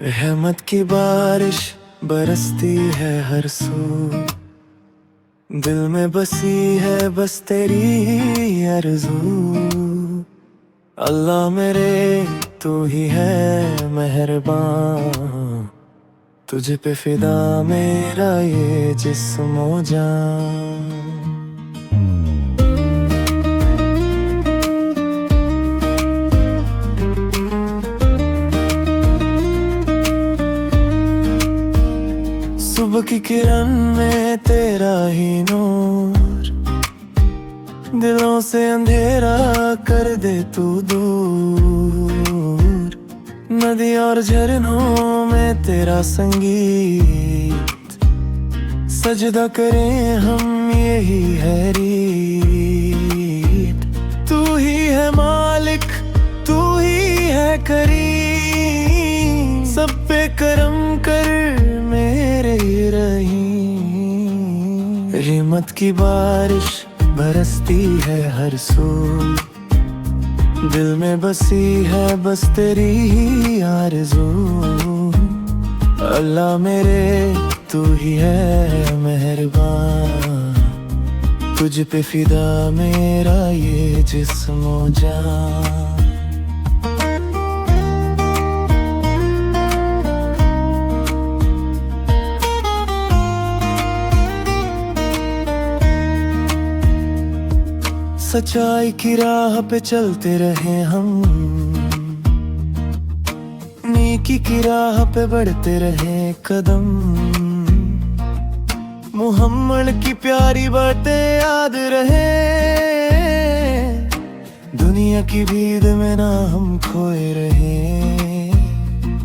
रहमत की बारिश बरसती है हर सू, दिल में बसी है बस तेरी ही आरज़ू। अल्लाह मेरे तू ही है मेहरबान, तुझे पे फिदा मेरा ये जिस्म ओ जान। सुबह की किरण में तेरा ही नूर, दिलों से अंधेरा कर दे तू दूर। नदी और झरनों में तेरा संगीत, सजदा करें हम यही है रीत। तू ही है मालिक, तू ही है करीम, सब पे करम कर मेरे रहीम। रहमत की बारिश बरसती है हर सू, दिल में बसी है बस तेरी ही आरज़ू। अल्लाह मेरे तू ही है मेहरबान, तुझ पे फिदा मेरा ये जिस्म ओ जान। सच्चाई की राह पे चलते रहे हम, नेकी की राह पे बढ़ते रहे कदम। मुहम्मद की प्यारी बातें याद रहे, दुनिया की भीड़ में ना हम खोए रहे।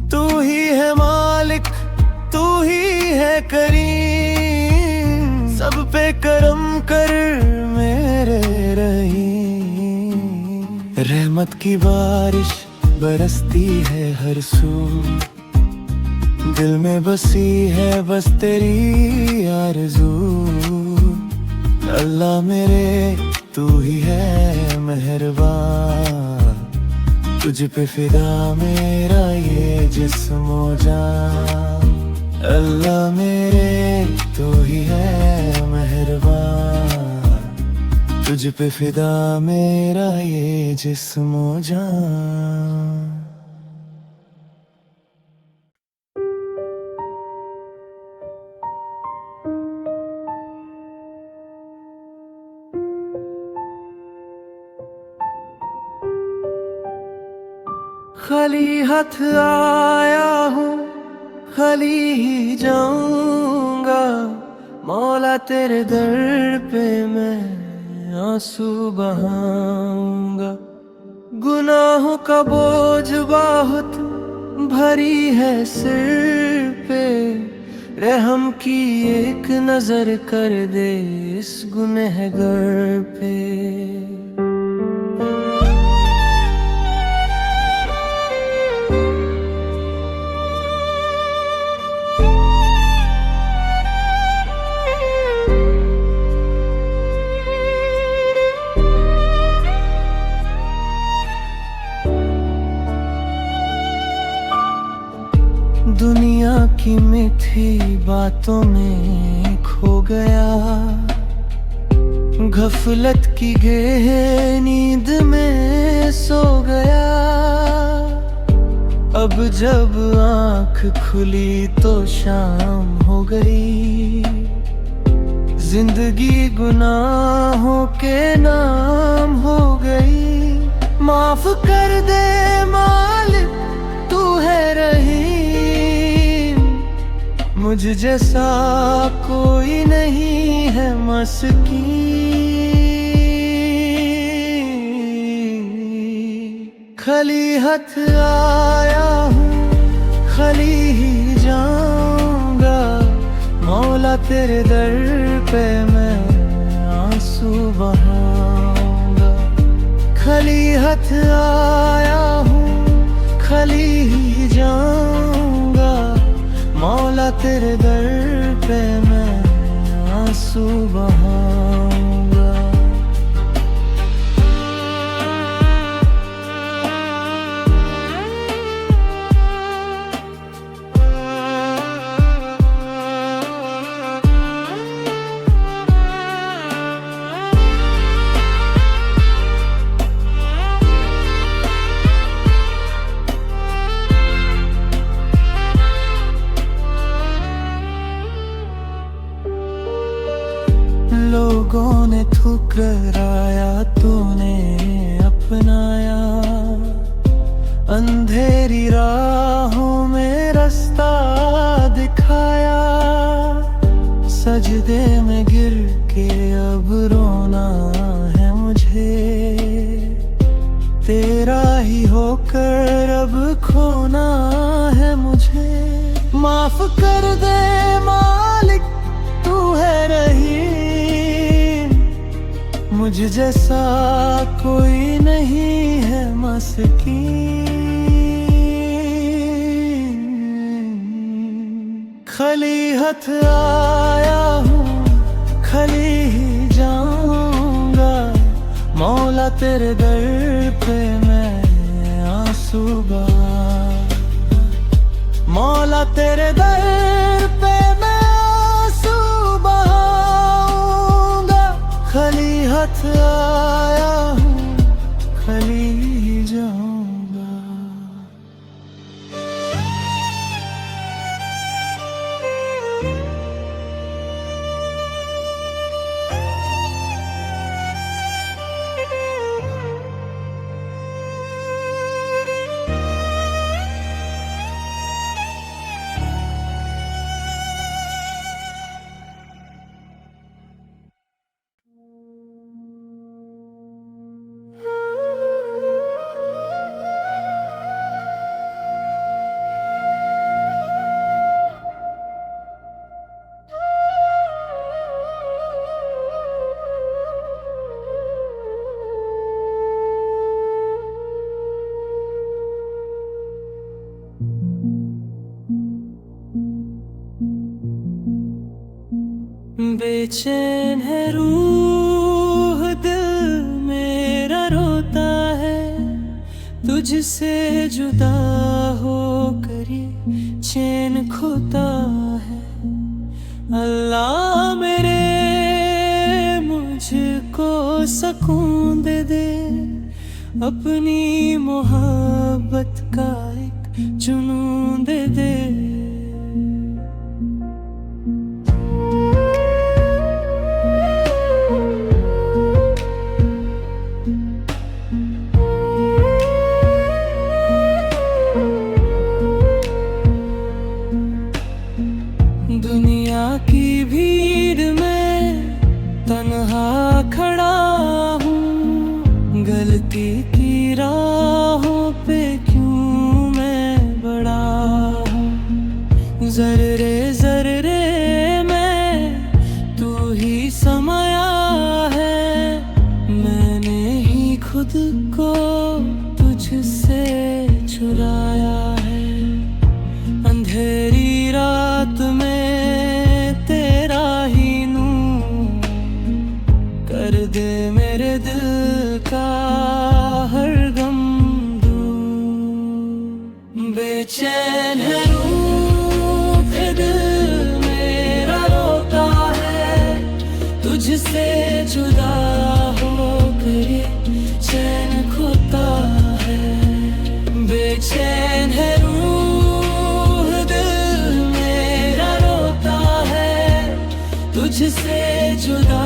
तू ही है मालिक, तू ही है करीम, सब पे करम कर मेरे रहीम। रहमत की बारिश बरसती है हर सू, दिल में बसी है बस तेरी आरज़ू। अल्लाह मेरे तू ही है मेहरबान, तुझ पे फिदा मेरा ये जिस्म ओ जान। अल्लाह मेरे तू ही है मेहरबान, तुझ पे फिदा मेरा ये जिस्म ओ जान। खाली हाथ आया हूँ, खाली ही जाऊंगा। मौला तेरे दर पे मैं आंसू बहाऊंगा। गुनाहों का बोझ बहुत भरी है सिर पे, रहम की एक नजर कर दे इस गुनहगार पे। दुनिया की मीठी बातों में खो गया, गफलत की गहरी नींद में सो गया। अब जब आँख खुली तो शाम हो गई, जिंदगी गुनाहों के नाम हो गई। माफ कर दे मालिक तू है रहीम, मुझ जैसा कोई नहीं है मस्कीन। खाली हाथ आया हूँ, खाली ही जाऊंगा। मौला तेरे दर पे मैं आंसू बहाऊंगा। खाली हाथ आया हूँ, खाली ही जाऊंगा। मौला तेरे दर पे मैं आंसू बहाऊंगा। लोगों ने ठुकराया तूने अपनाया, अंधेरी राहों में रास्ता दिखाया। सजदे में गिर के अब रोना है मुझे, तेरा ही होकर अब खोना है मुझे। माफ कर दे मालिक तू है रहीम, मुझ जैसा कोई नहीं है मस्कीन। खली हथ आया हूँ खली ही जाऊंगा, मौला तेरे दर पे मैं आंसू बहा, मौला तेरे दर पे मैं आंसू बहाऊंगा। खली हथ आया हूँ खली ही जाऊंगा। बेचैन है रूह दिल मेरा रोता है, तुझसे जुदा हो कर ये चैन खोता है। अल्लाह मेरे मुझको सुकून दे दे, अपनी मोहब्बत का एक जुनून दे दे। दुनिया की भीड़ में तन्हा खड़ा हूँ, गलती की राहों पे क्यों मैं बड़ा हूँ। जर्रे जर्रे में तू ही समाया है, मैंने ही खुद को तुझसे चुराया है। अंधेरी रात में तेरा ही नूर कर दे मेरे दिल का हर गम दूर। बेचैन है रूह दिल मेरा रोता है, तुझसे जुदा हो कर ये चैन खोता है। बेचैन है तुझसे जुदा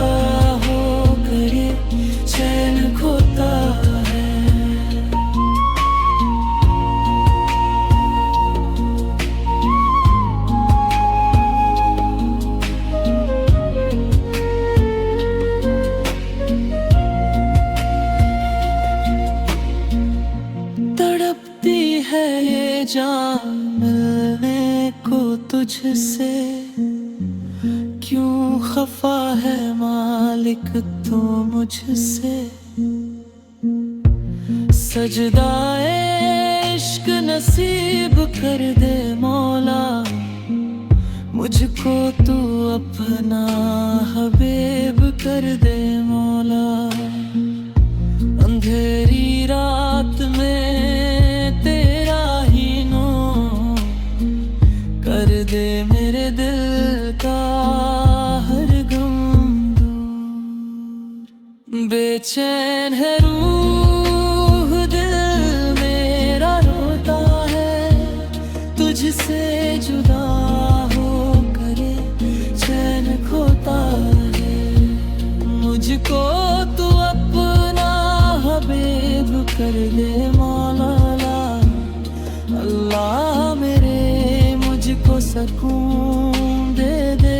हो कर ये चैन खोता है। तड़पती है ये जान मिलने को तुझसे, क्यों खफा है मालिक तू मुझसे। सजदा इश्क नसीब कर दे मौला, मुझको तू अपना हबीब कर दे मौला। अंधेरी रात में तेरा ही नूर कर दे मेरे दिल का हर गम दूर। बेचैन है रूह दिल मेरा रोता है, तुझसे जुदा हो कर चैन खोता है। कर दे मौला अल्लाह मेरे, मुझको सुकून दे दे।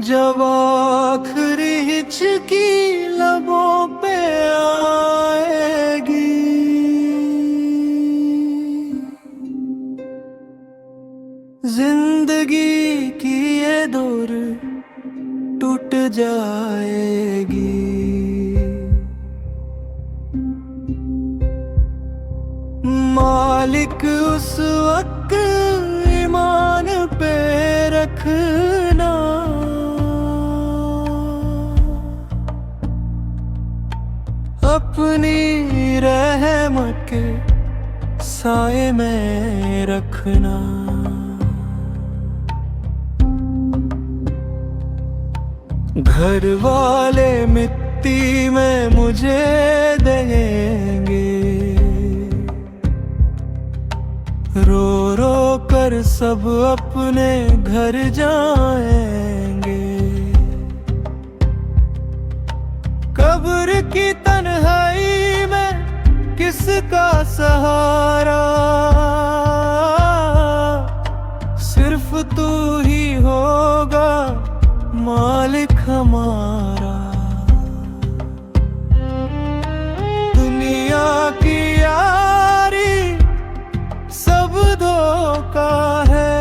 जब आखिरी हिचकी लबों पे आएगी, जिंदगी की ये डोर टूट जाएगी। मालिक उस वक्त ईमान पे रखना, अपनी रहमत के साए में रखना। घर वाले मिट्टी में मुझे देंगे, रो रो कर सब अपने घर जाएंगे। कब्र की तन्हाई में किसका सहारा, सिर्फ तू ही होगा मालिक हमारा। दुनिया की यारी सब धोखा है,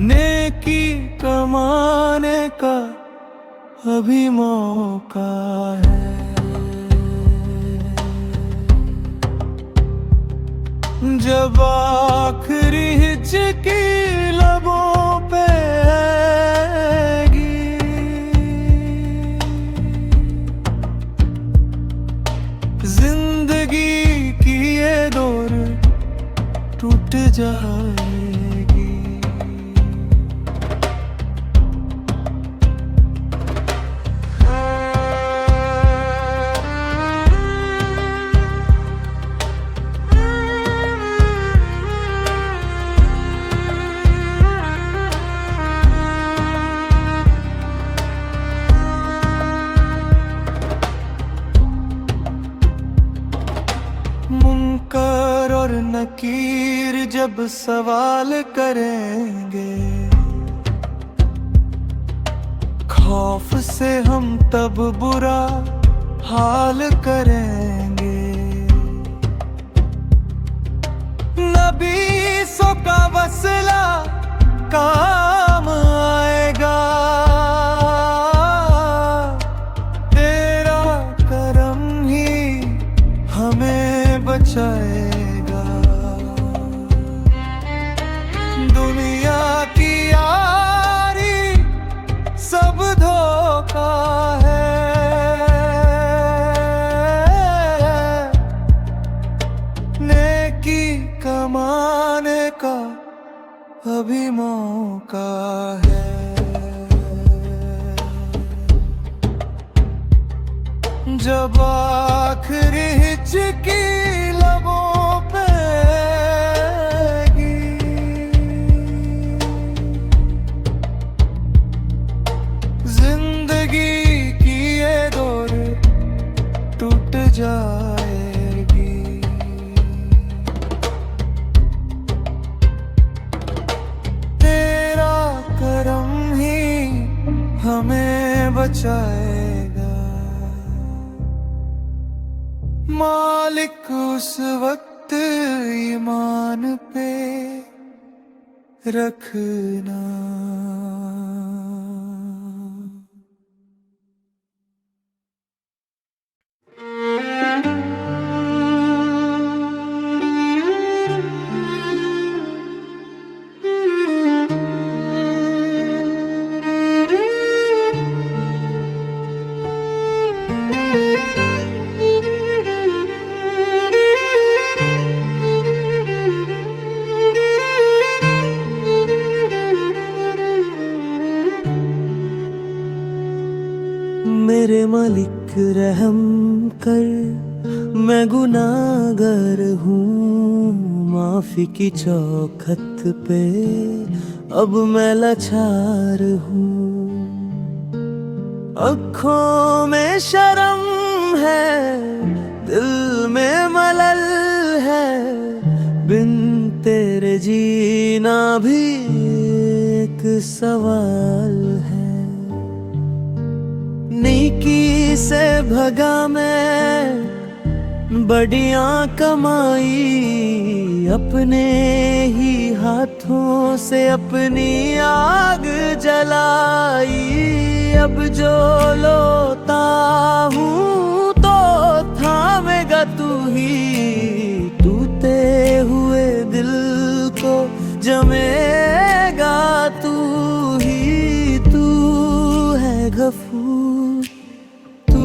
नेकी कमाने का अभी मौका है। जब आखिरी हिचकी लबों पे आएगी, जिंदगी की ये डोर टूट जाएगी। मुनकर और नकीर जब सवाल करेंगे, खौफ से हम तब बुरा हाल करेंगे। नबीसों का वसला काम आएगा, तेरा करम ही हमें बचाएगा। दुनिया की यारी सब धोखा है, नेकी कमाने का अभी मौका है। जब आखिरी हिचकी लबों पे आएगी, जिंदगी की ये डोर टूट जाएगी। तेरा करम ही हमें बचाएगा। मालिक उस वक्त ईमान पे रखना। मेरे मालिक रहम कर, मैं गुनाहगार हूँ। माफी की चौखट पे अब मैं लाचार हूँ। आँखों में शर्म है, दिल में मलल है, बिन तेरे जीना भी एक सवाल है। नेकी से भगा मैं बढ़िया कमाई, अपने ही हाथों से अपनी आग जलाई। अब जो लोता हूँ तो थामेगा तू ही, टूटे हुए दिल को जमेगा तू ही। तू है गफूर, तू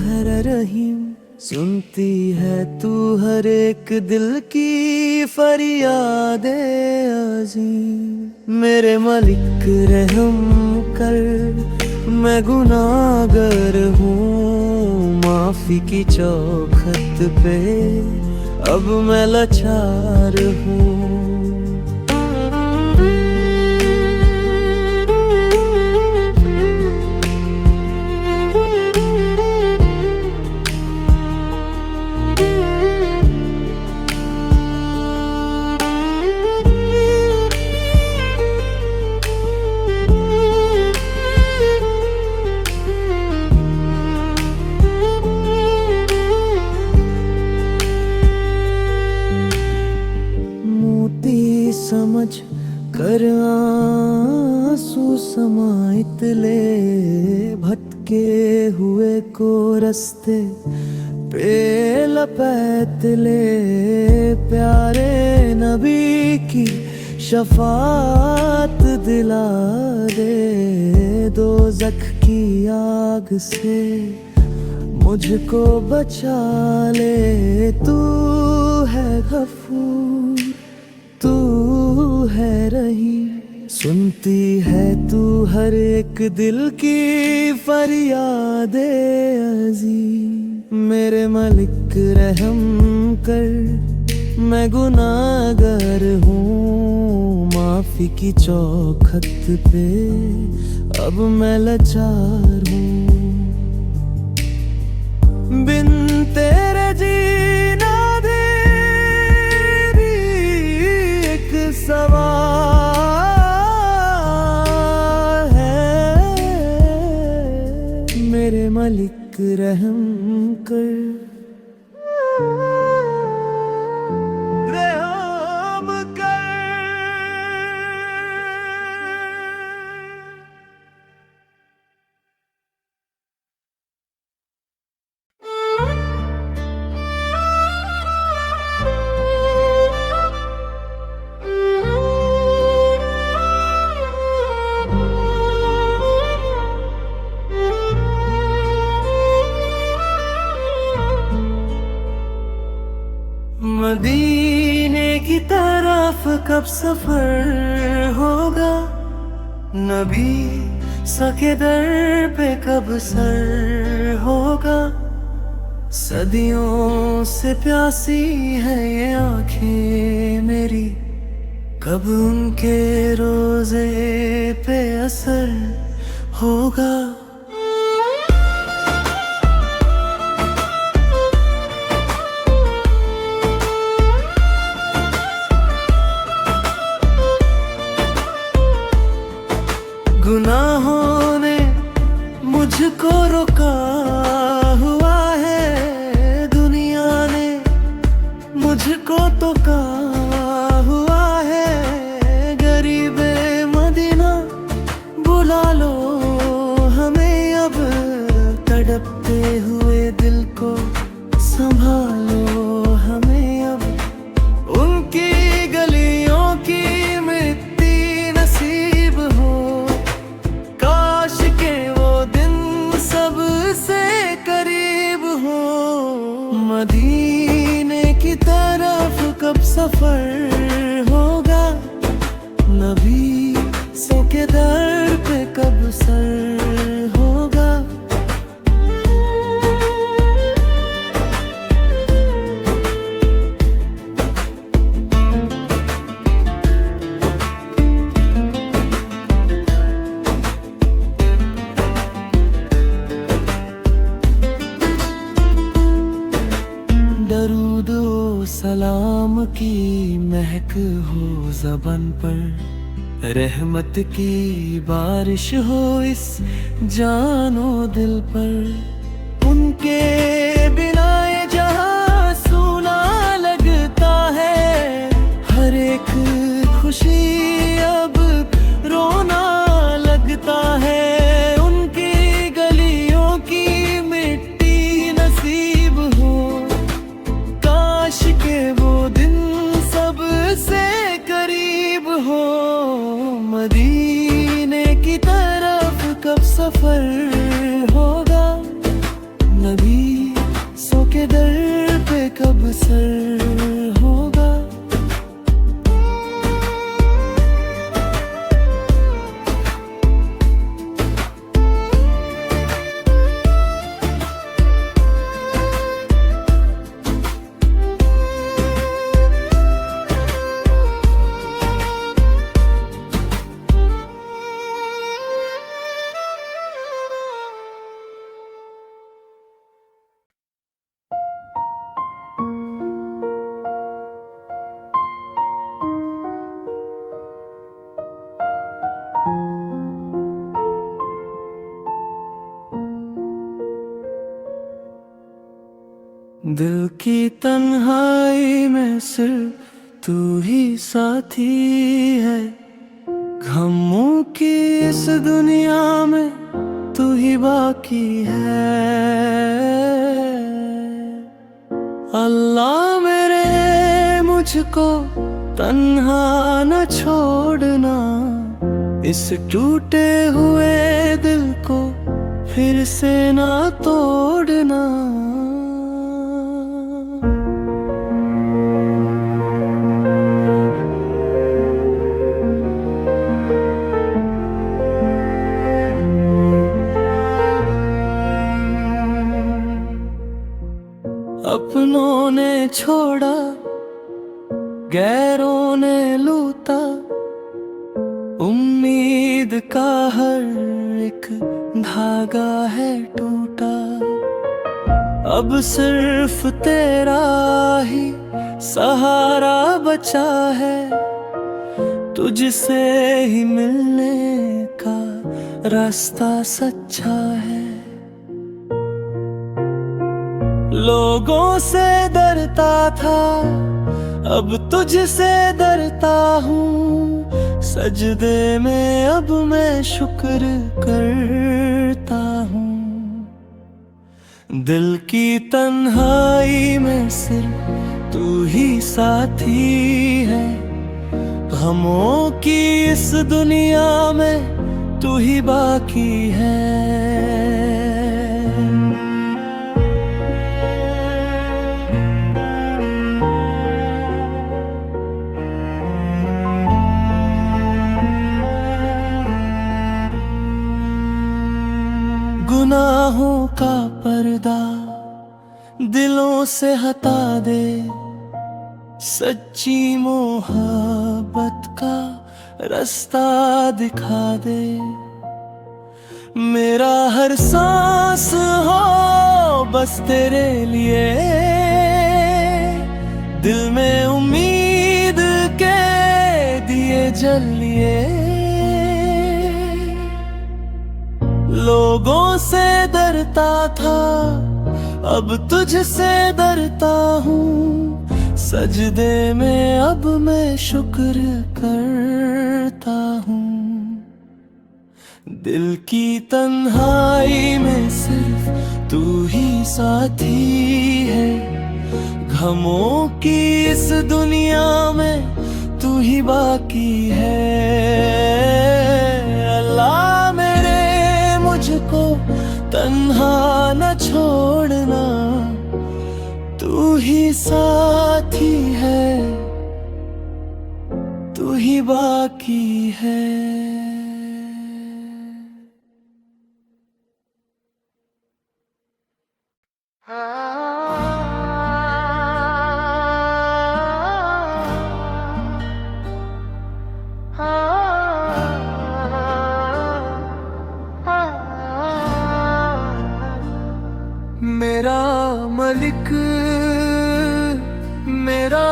है रहीम, सुनती है तू हर एक दिल की फरियादे अजीम। मेरे मालिक रहम कर, मैं गुनाहगार हूँ। माफी की चौखट पे अब मैं लाचार हूँ। समझ कर आंसू समाइत ले, भटके हुए को रस्ते पे लपेट ले। प्यारे नबी की शफात दिला दे, दोज़ख की आग से मुझको बचा ले। तू है गफूर, तू है रहीम, सुनती है तू हर एक दिल की फरियादे अजीम। मेरे मालिक रहम कर, मैं गुनाहगार हूँ। माफी की चौखट पे अब मैं लाचार हूँ। बिन तेरे जीना सवाल है। मेरे मालिक रहम कर, रहम कर। मदीने की तरफ कब सफर होगा, नबी सके दर पे कब सर होगा। सदियों से प्यासी है ये आंखें मेरी, कब उनके रोजे पे असर होगा। गुनाहों ने मुझको रोका हुआ है, दुनिया ने मुझको तोका हुआ है। गरीबे मदीना बुला लो हमें अब, तड़पते हुए दिल को संभालो हमें अब। उनकी गलियों की मिट्टी नसीब हो, मदीने की तरफ कब सफर होगा, नबी के दर पे कब सर होगा। की महक हो ज़बान पर, रहमत की बारिश हो इस जानो दिल पर। उनके बिना ये जहां सूना लगता है, हर एक खुशी अब रोना लगता है। उनकी गलियों की मिट्टी नसीब हो, काश के वो दिन सबसे करीब हो। मदीने की तरफ कब सफर होगा, नबी सो के दर पे कब सर होगा। दिल की तन्हाई में सिर्फ तू ही साथी है, गमों की इस दुनिया में तू ही बाकी है। अल्लाह मेरे मुझको तन्हा न छोड़ना, इस टूटे हुए दिल को फिर से ना तोड़ना। अपनों ने छोड़ा, गैरों ने लूटा, उम्मीद का हर एक धागा है टूटा। अब सिर्फ तेरा ही सहारा बचा है, तुझसे ही मिलने का रास्ता सच्चा है। लोगों से डरता था, अब तुझसे डरता हूँ। सजदे में अब मैं शुक्र करता हूँ। दिल की तन्हाई में सिर्फ तू ही साथी है, गमों की इस दुनिया में तू ही बाकी है। गुनाहों का पर्दा दिलों से हटा दे, सच्ची मोहब्बत का रास्ता दिखा दे। मेरा हर सांस हो बस तेरे लिए, दिल में उम्मीद के दिए जल लिए। लोगों से डरता था, अब तुझसे डरता हूँ। सजदे में अब मैं शुक्र करता हूँ। दिल की तन्हाई में सिर्फ तू ही साथी है, गमों की इस दुनिया में तू ही बाकी है। अल्लाह मेरे मुझको तन्हा न छोड़ना, तू ही साथी है, तू ही बाकी है। मेरा मलिक, मेरा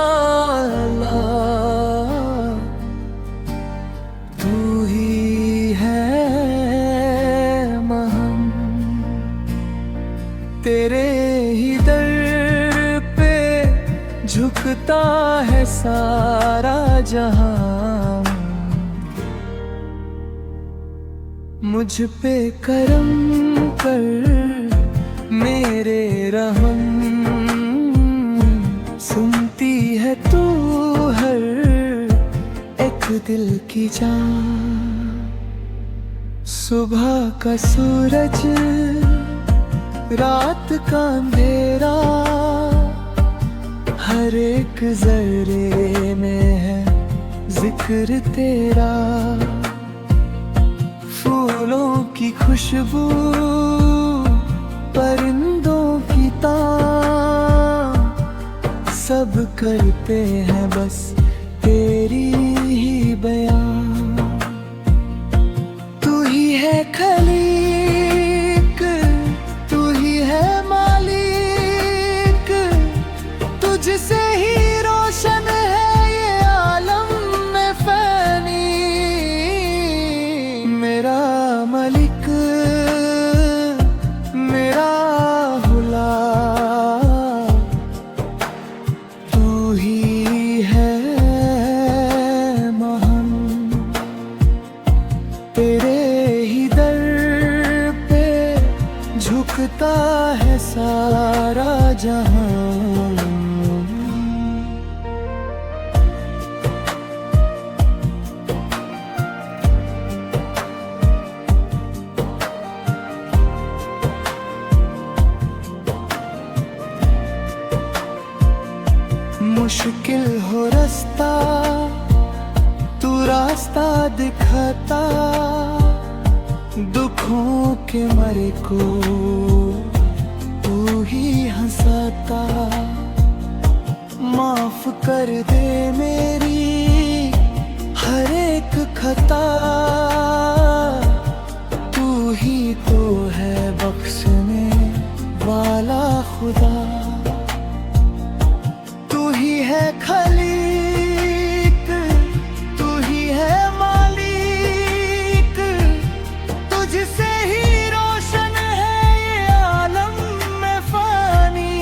सारा जहां। मुझ पे करम कर मेरे रहम, सुनती है तू हर एक दिल की जान। सुबह का सूरज रात का अंधेरा, हर एक जर्रे में है जिक्र तेरा। फूलों की खुशबू, परिंदों की तान, सब करते हैं बस तेरी ही बयान। तू ही है खलीक, तू ही है मालिक, तुझसे ही रोशन है ये आलम में फैनी। मेरा मलिक, मेरा हुला, तू ही है महान। तेरे ही दर पे झुकता है सारा जहां। मुश्किल हो रास्ता, तू रास्ता दिखाता, दुखों के मरे को तू ही हंसाता। माफ कर दे मेरी हर एक खता, तू ही तो है बख्शने वाला खुदा। तू ही है खलीक, तू ही है मालिक, तुझसे ही रोशन है ये आलम में फानी।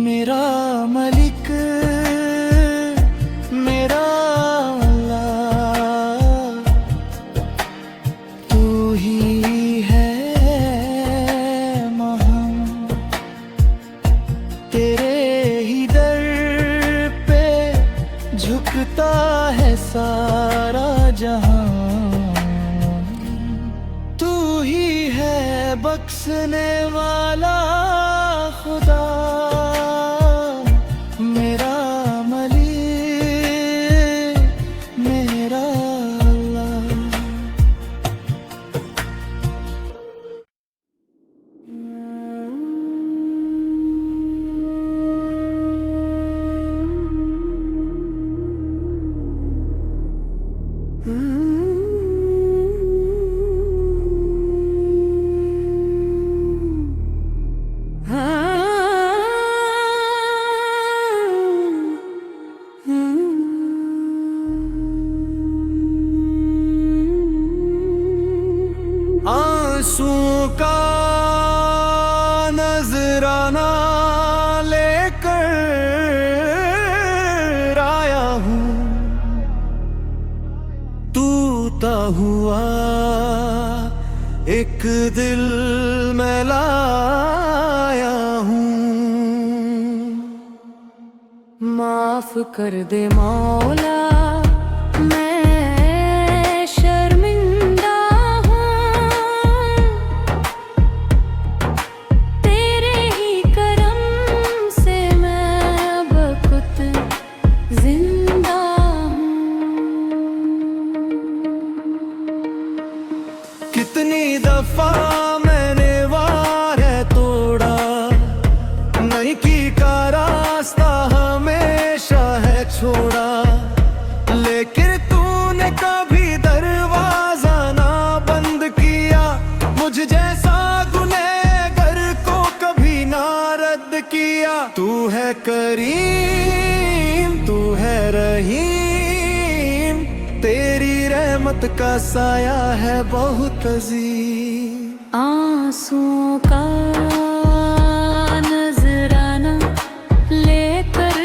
मेरा मलिक, मेरा अल्लाह, तू ही है महान। तेरे झुकता है सारा जहां। तू ही है बख्शने वाला खुदा। मेरा मलिक, मेरा अल्लाह। आंसुओं का नजराना लेकर आया हूँ, टूटा हुआ एक दिल मैं लाया हूँ। माफ कर दे मौला, कितनी दफा मैंने वार है तोड़ा, नहीं की का रास्ता हमेशा है छोड़ा। लेकिन तूने कभी दरवाजा ना बंद किया, मुझ जैसा गुनहगार को कभी ना रद्द किया। तू है करीम, तू है रहीम, तेरी रहमत का साया है बहुत अजीम। आंसुओं का नजराना लेकर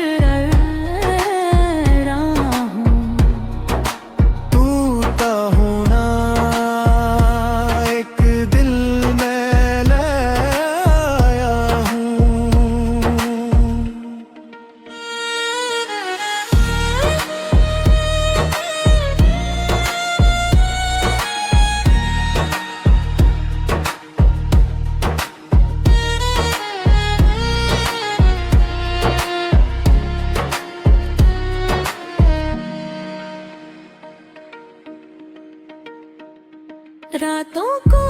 रातों को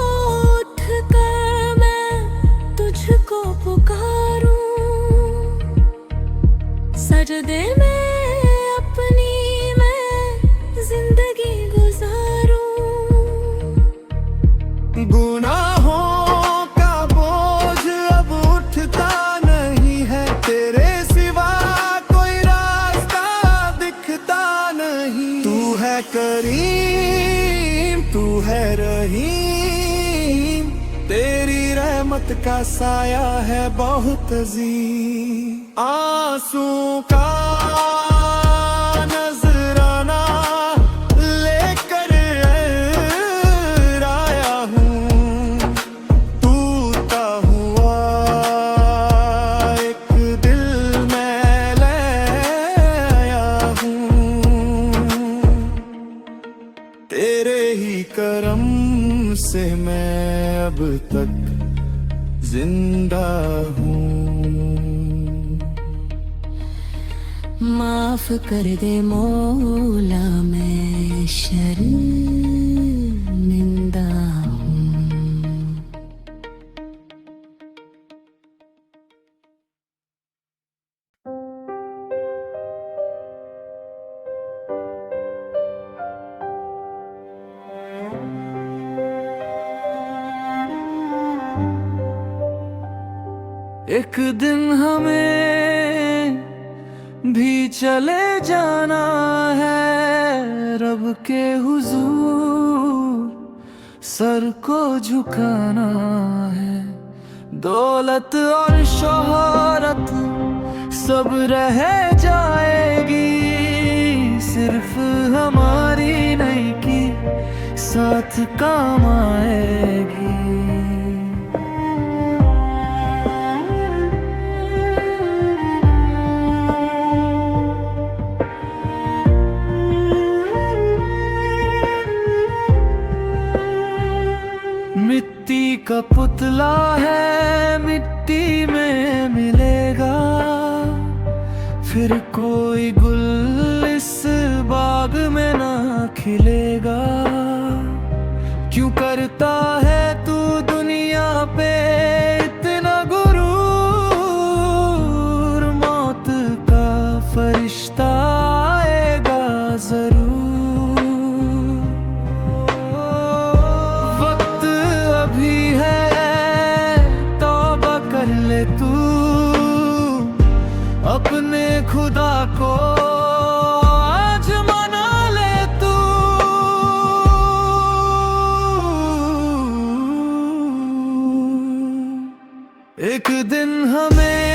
उठ कर मैं तुझको पुकारूं, सजदे में अपनी मैं जिंदगी गुजारूं। गुनाहों का बोझ अब उठता नहीं है, तेरे सिवा कोई रास्ता दिखता नहीं। तू है करीम, तू है रहीम, तेरी रहमत का साया है बहुत अजीम। आंसू का नजराना लेकर आया हूँ, टूटा हुआ एक दिल में ले आया हूँ। तेरे ही करम से मैं अब तक जिंदा हूँ। माफ कर दे मौला मैं शर्मिंदा हूँ। एक दिन हमें भी चले जाना है रब के हुजूर, सर को झुकाना है। दौलत और शोहरत सब रह जाएगी, सिर्फ हमारी नहीं की साथ काम आएगी। मिट्टी का पुतला है, मिट्टी में मिलेगा, फिर कोई गुल इस बाग में ना खिलेगा। क्यों करता है तू दुनिया पे इतना गुरूर, मौत का फरिश्ता आएगा जरूर। तू अपने खुदा को आज मना ले तू। एक दिन हमें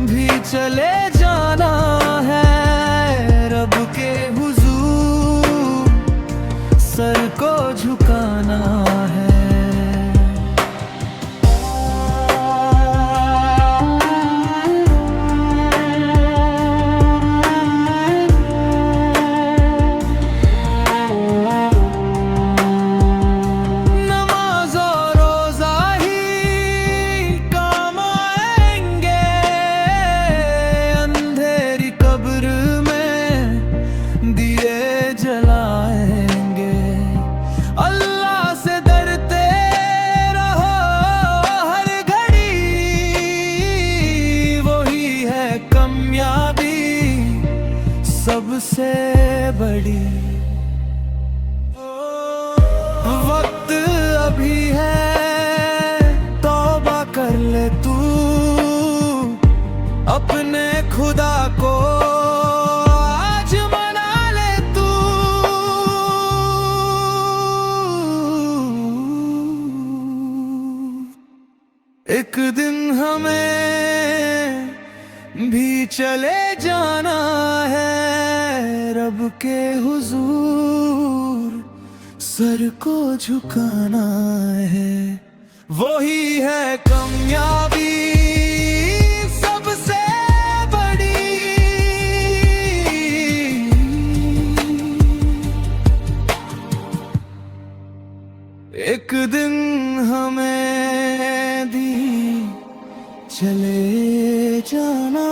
भी चले जाना है रब के हुजूर, सर को झुकाना है। सबसे बड़ी वक्त अभी है, तौबा कर ले तू, अपने खुदा को आज मना ले तू। एक दिन हमें भी चले जाना है रब के हुजूर, सर को झुकाना है। वही है कामयाबी सबसे बड़ी। एक दिन हमें भी चले जाना